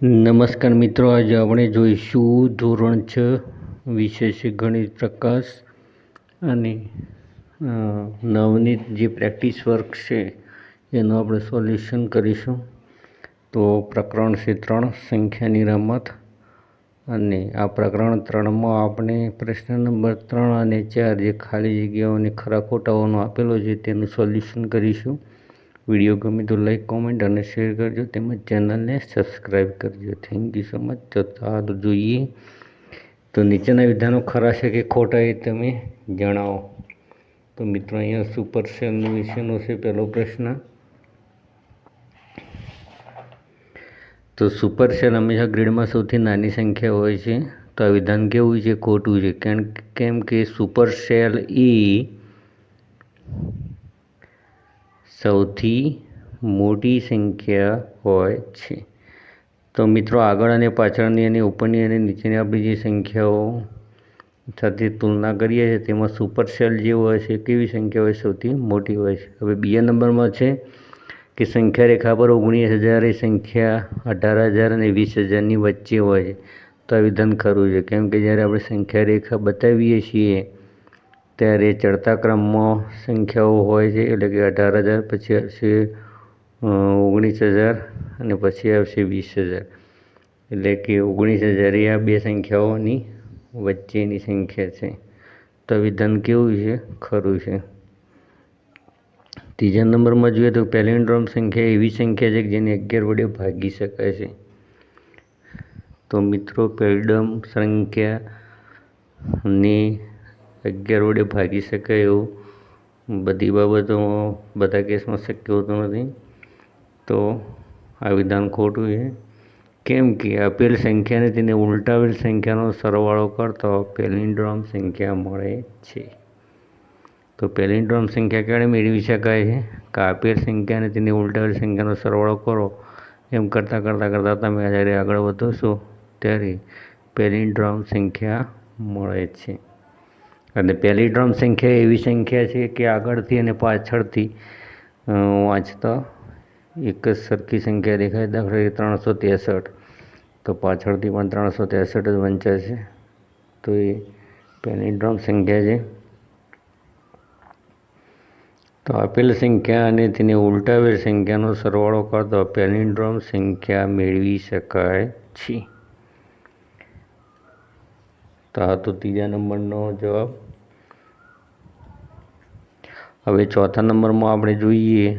નમસ્કાર મિત્રો, આજે આપણે જોઈશું ધોરણ 6 વિષય છે ગણિત પ્રકાશ અને નવનીત જે પ્રેક્ટિસ વર્ક છે એનું આપણે સોલ્યુશન કરીશું. તો પ્રકરણ છે 3 સંખ્યાની રમત, અને આ પ્રકરણ 3માં આપણે પ્રશ્ન નંબર 3 અને 4 જે ખાલી જગ્યાઓને ખરા ખોટાઓનો આપેલો છે તેનું સોલ્યુશન કરીશું. વિડીયો ગમે તો લાઈક, કોમેન્ટ અને શેર કરજો, તેમજ ચેનલને સબસ્ક્રાઈબ કરજો. Thank you so much. તો ચાલો જોઈએ. તો નીચેના વિધાનો ખરા છે કે ખોટા એ તમે જણાવો. તો મિત્રો, અહીંયા સુપર સેલ વિશેનો છે પહેલો પ્રશ્ન. તો સુપર સેલ હંમેશા ગ્રીડમાં સૌથી નાની સંખ્યા હોય છે. તો આ વિધાન કેવું છે? ખોટું છે. કેમ કે સુપર સેલ એ સૌથી મોટી સંખ્યા હોય છે. તો મિત્રો, આગળ અને પાછળની અને ઉપરની અને નીચેની આપણી જે સંખ્યાઓ સાથે તુલના કરીએ છીએ તેમાં સુપર સેલ જે હોય છે કેવી સંખ્યા હોય? સૌથી મોટી હોય છે. હવે બીજા નંબરમાં છે કે સંખ્યા રેખા પર 19,000 એ સંખ્યા 18,000 અને 20,000ની વચ્ચે હોય છે. તો આ વિધાન ખરું છે. કેમ કે જ્યારે આપણે સંખ્યા રેખા બતાવીએ છીએ ત્યારે ચડતા ક્રમમાં સંખ્યાઓ હોય છે, એટલે કે 18,000, પછી આવશે 19,000 અને પછી આવશે 20,000. એટલે કે 19,000 એ આ બે સંખ્યાઓની વચ્ચેની સંખ્યા છે. તો વિધાન કેવું છે? ખરું છે. ત્રીજા નંબરમાં જોઈએ તો પેલિન્ડ્રોમ સંખ્યા એવી સંખ્યા છે કે જેને 11 વડે ભાગી શકાય છે. તો મિત્રો, પેલિન્ડ્રોમ સંખ્યાને 11 વડે ભાગી શકાય એવું બધી બાબતોમાં, બધા કેસમાં શક્ય હોતું નથી. તો આ વિધાન ખોટું છે. કેમ કે આપેલ સંખ્યાને તેને ઉલટાવેલ સંખ્યાનો સરવાળો કરતો પેલિન્ડ્રોમ સંખ્યા મળે છે. તો પેલિન્ડ્રોમ સંખ્યા ક્યારે મેળવી શકાય છે? કે આપેલ સંખ્યાને તેને ઉલટાવેલ સંખ્યાનો સરવાળો કરો. એમ કરતાં તમે જ્યારે આગળ વધો છો ત્યારે પેલિન્ડ્રોમ સંખ્યા મળે છે. અને પેલિન્ડ્રોમ સંખ્યા એવી સંખ્યા છે કે આગળથી અને પાછળથી વાંચતા એક જ સરખી સંખ્યા દેખાય. દાખલા તરીકે 363, તો પાછળથી પણ 363 જ વંચાશે. તો એ પેલિન્ડ્રોમ સંખ્યા છે. તો આપેલ સંખ્યા અને તેને ઉલટાવેલ સંખ્યાનો સરવાળો કરતો પેલિન્ડ્રોમ સંખ્યા મેળવી શકાય છે. તો આ તો ત્રીજા નંબરનો જવાબ. હવે ચોથા નંબરમાં આપણે જોઈએ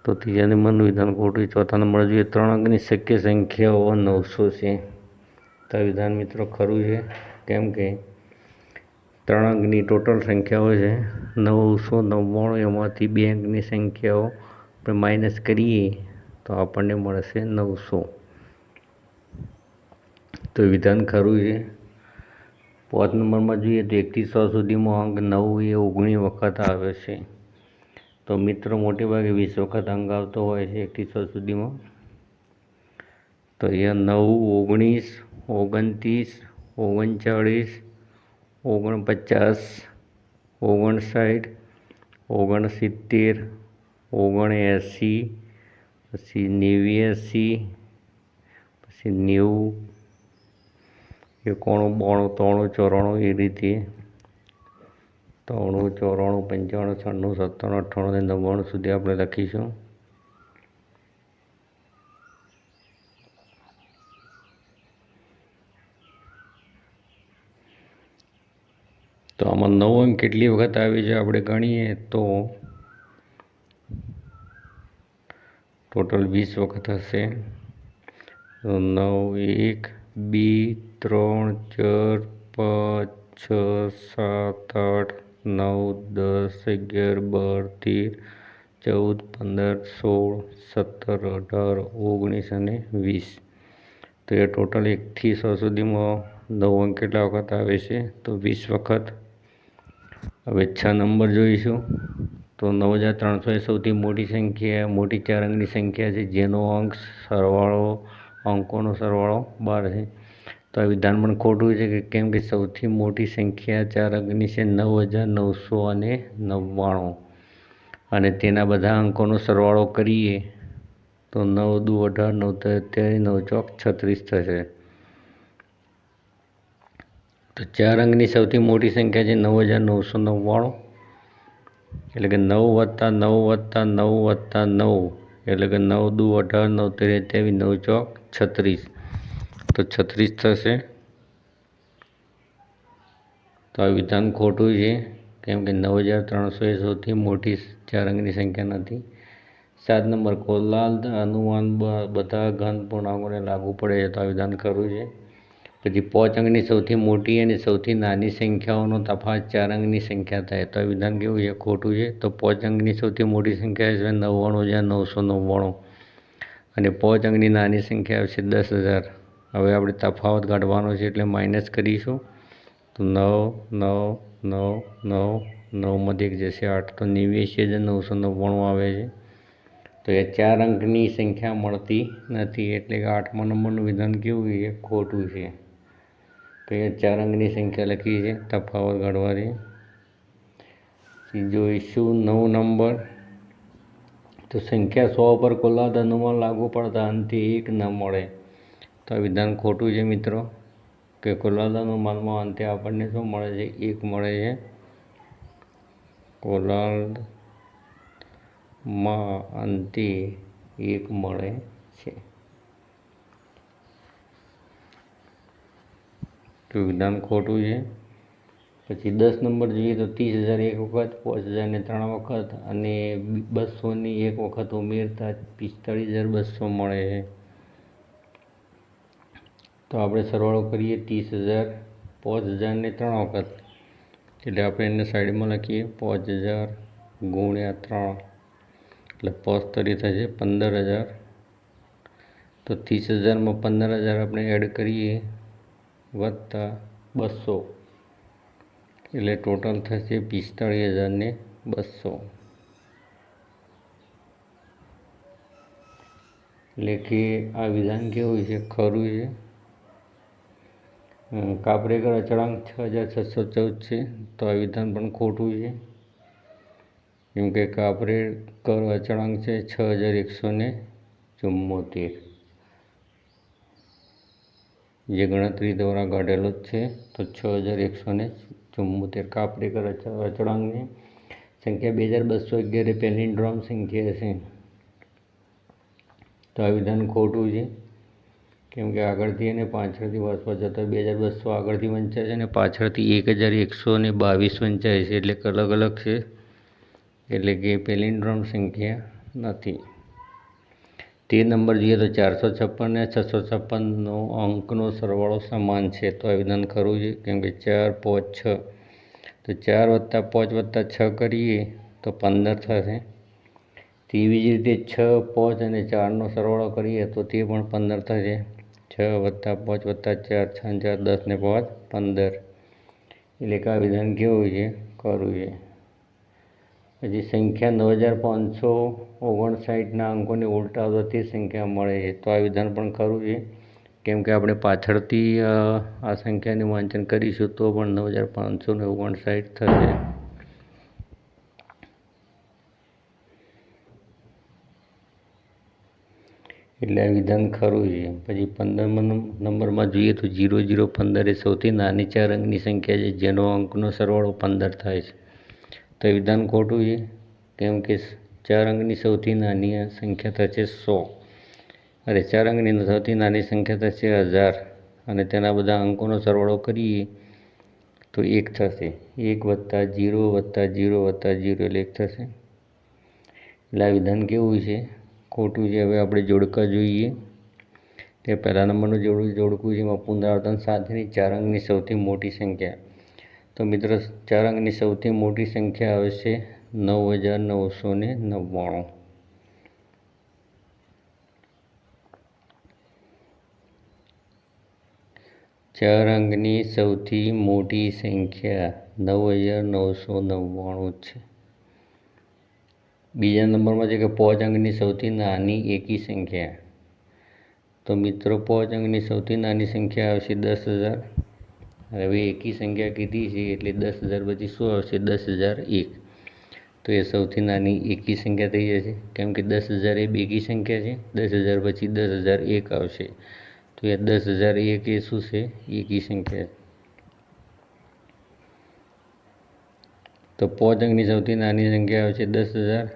તો ત્રીજા નંબરનું વિધાન ખોટું. ચોથા નંબર જોઈએ 3 અંકની શક્ય સંખ્યાઓ 900 છે. તો આ વિધાન મિત્રો ખરું છે. કેમ કે 3 અંકની ટોટલ સંખ્યાઓ છે 999. એમાંથી 2 અંકની સંખ્યાઓ આપણે માઇનસ કરીએ તો આપણને મળશે 900. તો વિધાન ખરું છે. 5 નંબરમાં જોઈએ તો 1 થી 100 સુધીમાં અંક 9 એ 19 વખત આવે છે. તો મિત્રો, મોટે ભાગે 20 વખત અંક આવતો હોય છે 1 થી 100 સુધીમાં. તો અહીંયા 9, 19, 29, 39, 49, 59, 70, 79, પછી 90, 91, 92, 93, 94, 95, 96, 97, 98 અને 99 સુધી આપણે લખીશું. તો આમાં 9 અંક કેટલી વખત આવે છે આપણે ગણીએ તો ટોટલ 20 વખત હશે. 9, 1, 2, 3, 4, 5, 6, 7, 8, 9, 10, 11, 12, 13, 14, 15, 16, 17, 18, 19 અને 20. તો એ ટોટલ 1 થી 100 સુધીમાં 9 અંક કેટલા વખત આવે છે? તો 20 વખત. હવે 6 નંબર જોઈશું. તો 9,300 એ સૌથી મોટી સંખ્યા, મોટી 4 અંકની સંખ્યા છે જેનો અંકોનો સરવાળો 12 છે. તો આ વિધાન પણ ખોટું છે. કેમ કે સૌથી મોટી સંખ્યા 4 અંકની છે 9,999, અને તેના બધા અંકોનો સરવાળો કરીએ તો 9 દુ 18, 9 23, 9 ચોક 36 થશે. તો 4 અંકની સૌથી મોટી સંખ્યા છે 9999, એટલે કે 9 વત્તા 9 વત્તા 9 વત્તા 9, એટલે કે 9 દુ 18, 9 23, 9 ચોક 36, તો 36 થશે. તો આ વિધાન ખોટું છે, કેમ કે 9300 એ સૌથી મોટી 4 અંકની સંખ્યા નથી. 7 નંબર, કોલાદ અનુમાન બધા ઘન પૂર્ણાંકોને લાગુ પડે છે, તો આ વિધાન ખરું છે. પછી 5 અંકની સૌથી મોટી અને સૌથી નાની સંખ્યાઓનો તફાવત 4 અંકની સંખ્યા થાય, તો આ વિધાન કેવું છે? ખોટું છે. તો 5 અંકની સૌથી મોટી સંખ્યા છે 99,999 અને 5 અંકની નાની સંખ્યા આવશે 10,000. હવે આપણે તફાવત કાઢવાનો છે એટલે માઇનસ કરીશું. તો 9 9 9 9 9માંથી 1 જશે 8, તો 89,999 આવે છે. તો એ 4 અંકની સંખ્યા મળતી નથી, એટલે કે 8મા નંબરનું વિધાન કેવું છે? ખોટું છે. તો એ 4 અંકની સંખ્યા લખી છે તફાવત કાઢવાની. જોઈશું 9 નંબર. તો સંખ્યા 100 પર કોલાદ અનુમાન લાગુ પડતા અંતે 1 ન મળે, તો આ વિધાન ખોટું છે મિત્રો, કે કોલાદ અનુમાનમાં અંતે આપણને શું મળે છે? 1 મળે છે. કોલાદમાં અંતે 1 મળે છે, તો વિધાન ખોટું છે. પછી 10 નંબર જોઈએ તો 30,000 એક વખત, 5,000 3 વખત અને 200 એક વખત ઉમેરતા 45,200 મળે છે. તો આપણે સરવાળો કરીએ 30,000, 5,000 3 વખત, એટલે આપણે એને સાઈડમાં લખીએ 5,000 ગુણ્યા 3, એટલે 5 તરી થશે 15,000. તો 30,000માં 15,000 આપણે એડ કરીએ વત્તા 200, એટલે ટોટલ થશે 45,200. એટલે કે આ વિધાન કેવું છે? ખરું છે. કાપરેકર અચળાંક 6,614 છે, તો આ વિધાન પણ ખોટું છે, કેમ કે કાપરેકર અચળાંક છે 6,174, જે ગણતરી દ્વારા કાઢેલો જ છે. તો 6,174 કાપરેકર અચળાંકની સંખ્યા 2,211 એ પેલિન્ડ્રોમ સંખ્યા છે, તો આ વિધાન ખોટું છે, કેમ કે આગળથી અને પાછળથી વાંચવા જતાં 2,200 આગળથી વંચાય છે અને પાછળથી 1,122 વંચાય છે, એટલે અલગ અલગ છે, એટલે કે પેલિન્ડ્રોમ સંખ્યા નથી. 13 નંબર જોઈએ તો 456 અને 656 અંકનો સરવાળો સમાન છે, તો આ વિધાન ખરું છે, કેમ કે 4 5 6, તો 4 વત્તા 5 વત્તા 6 કરીએ તો 15 થશે. તેવી જ રીતે 6 5 અને 4નો સરવાળો કરીએ તો તે પણ 15 થશે. 6 વત્તા 5 વત્તા 4 6 4 10 ને 5 15, એટલે કે આ વિધાન કેવું છે? ખરું છે. પછી સંખ્યા 9,559ના અંકોને ઉલટાવતા તે સંખ્યા મળે છે, તો આ વિધાન પણ ખરું છે, કેમ કે આપણે પાછળથી આ સંખ્યાનું વાંચન કરીશું તો પણ 9,559 થશે. એટલે આ વિધાન ખરું છે. પછી 15 નંબરમાં જોઈએ તો 0015 એ સૌથી નાની 4 અંકની સંખ્યા છે, જેનો અંકનો સરવાળો 15 થાય છે, તો એ વિધાન ખોટું છે, કેમ કે 4 અંકની સૌથી નાની સંખ્યા થશે 100, અરે 4 અંકની સૌથી નાની સંખ્યા થશે 1000, અને તેના બધા અંકોનો સરવાળો કરીએ તો 1 થશે. 1 વત્તા 0 વત્તા 0 વત્તા 0 એટલે 1 થશે. એટલે આ વિધાન કેવું છે? ખોટું છે. હવે આપણે જોડકા જોઈએ. તે પહેલા નંબરનું જોડકું છે, એમાં પુનરાવર્તન સાથેની 4 અંકની સૌથી મોટી સંખ્યા. તો મિત્રો 4 અંકની સૌથી મોટી સંખ્યા આવશે 9,999. ચાર અંકની સૌથી મોટી સંખ્યા 9,999 છે. બીજા નંબરમાં છે કે 5 અંકની સૌથી નાની એકી સંખ્યા. તો મિત્રો 5 અંકની સૌથી નાની સંખ્યા આવશે 10,000. હવે એકી સંખ્યા કીધી છે એટલે 10,000 પછી શું આવશે? 10,001. તો એ સૌથી નાની એકી સંખ્યા થઈ જશે, કેમ કે 10,000 એ બેકી સંખ્યા છે. 10,000 પછી 10,001 આવશે, તો એ 10,001 એ શું છે? એકી સંખ્યા. તો 5 અંકની સૌથી નાની સંખ્યા આવે છે 10,000,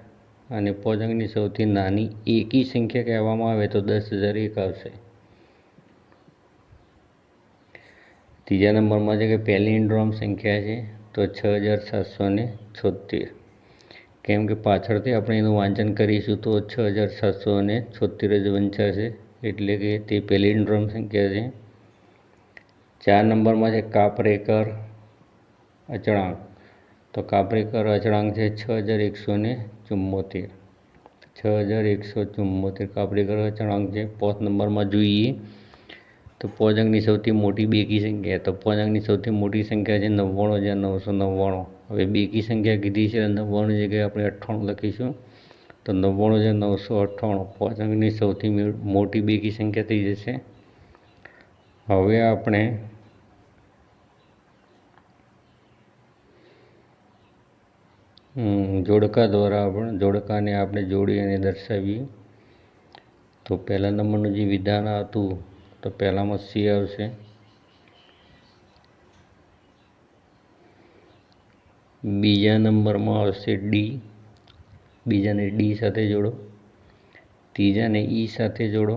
અને 5 અંકની સૌથી નાની એકી સંખ્યા કહેવામાં આવે તો 10,001 આવશે. ત્રીજા નંબરમાં છે કે પેલિન્ડ્રોમ સંખ્યા છે તો 6,776, કેમ કે પાછળથી આપણે એનું વાંચન કરીશું તો 6,776 જ વંચાશે, એટલે કે તે પેલિન્ડ્રોમ સંખ્યા છે. 4 નંબરમાં છે કાપરેકર અચળાંક, તો કાપરેકર અચળાંક છે 6,174. 6,174 કાપરેકર અચળાંક છે. 5 નંબરમાં જોઈએ તો 5 અંકની સૌથી મોટી બેકી સંખ્યા, તો 5 અંકની સૌથી મોટી સંખ્યા છે 99,999. હવે બેકી સંખ્યા કીધી છે 99 જગ્યાએ આપણે 98 લખીશું, તો 99,998 5 અંકની સૌથી મોટી બેકી સંખ્યા થઈ જશે. હવે આપણે જોડકા દ્વારા જોડકાને આપણે જોડી અને દર્શાવીએ. તો પહેલા નંબરનું જે વિધાન હતું તો પહેલામાં સી આવશે, બીજા નંબરમાં આવશે ડી, બીજાને ડી સાથે જોડો, ત્રીજાને ઈ સાથે જોડો,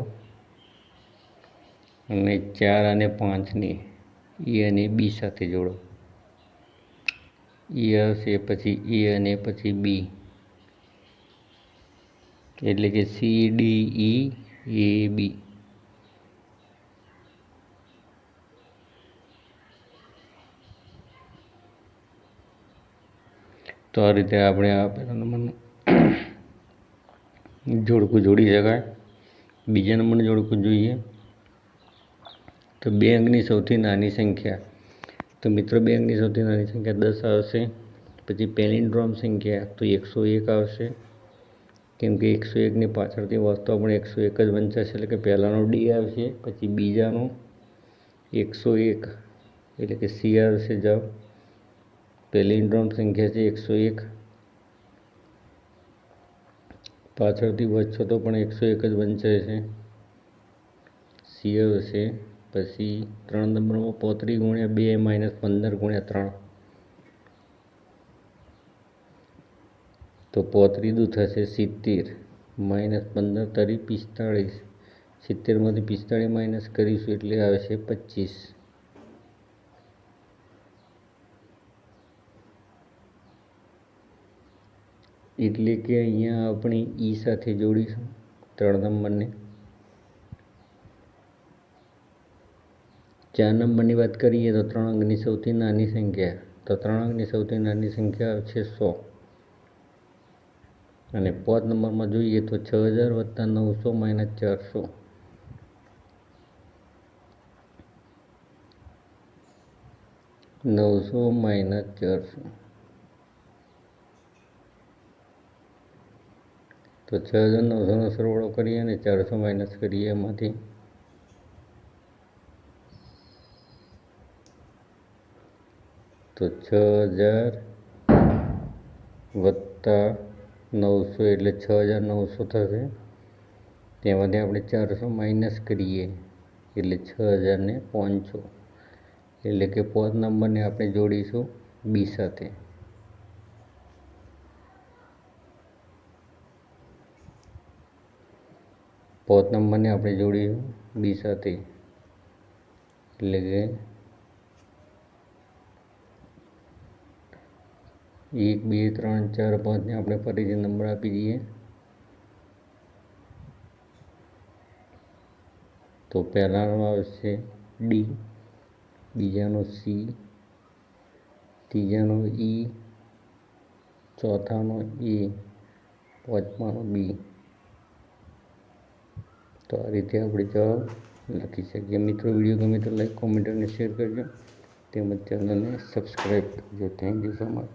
અને 4 અને 5ને ઈ અને બી સાથે જોડો. ઈ આવશે, પછી એ અને પછી બી, એટલે કે સી ડી ઈ એ બી. તો આ રીતે આપણે આ પહેલા નંબરનું જોડકું જોડી શકાય. બીજા નંબરનું જોડકું જોઈએ તો 2 અંકની સૌથી નાની સંખ્યા, તો મિત્રો 2 અંકની સૌથી નાની સંખ્યા 10 આવશે. પછી પેલિન્ડ્રોમ સંખ્યા તો 101 આવશે, કેમ કે 101ની પાછળથી વસ્તુ પણ 101 જ વંચાશે, એટલે કે પહેલાંનો ડી આવશે, પછી બીજાનો 101 એટલે કે સી આવશે જવાબ. પેલિન્ડ્રોમ સંખ્યા છે 101, પાછળથી વધશો તો પણ 101 જ વંચાશે, સી આવશે. પછી 3 નંબરમાં 35 × 2 - 15 × 3, તો 35 દુ થશે 70, -15 તરી 45, 70માંથી 45 માઇનસ કરીશું એટલે આવશે 25. એટલે કે અહીંયા આપણે ઈ સાથે જોડીશું 3 નંબરને. 4 નંબરની વાત કરીએ તો 3 અંકની સૌથી નાની સંખ્યા, તો 3 અંકની સૌથી નાની સંખ્યા છે 100. અને 5 નંબરમાં જોઈએ તો 6,000 + 900 - 400, તો 6,900નો સરવાળો કરીએ અને 400 માઇનસ કરીએ એમાંથી, તો 6,000 + 900 એટલે 6,900 થશે. તેમાંથી આપણે 400 માઇનસ કરીએ એટલે 6,00500, એટલે કે 5 નંબરને આપણે જોડીશું બી સાથે. પાંચ નંબરને આપણે જોડીશું બી સાથે, એટલે કે 1 2 3 4 5ને આપણે ફરીથી નંબર આપી દઈએ. તો પહેલાનો આવશે ડી, બીજાનો સી, ત્રીજાનો ઈ, ચોથાનો એ, પાંચમાનો બી. તો આ રીતે આપણે જવાબ લખી શકીએ. મિત્રો વિડીયો ગમે તો લાઈક, કોમેન્ટ અને શેર કરજો, તેમજ ચેનલને સબસ્ક્રાઈબ કરજો. Thank you so much.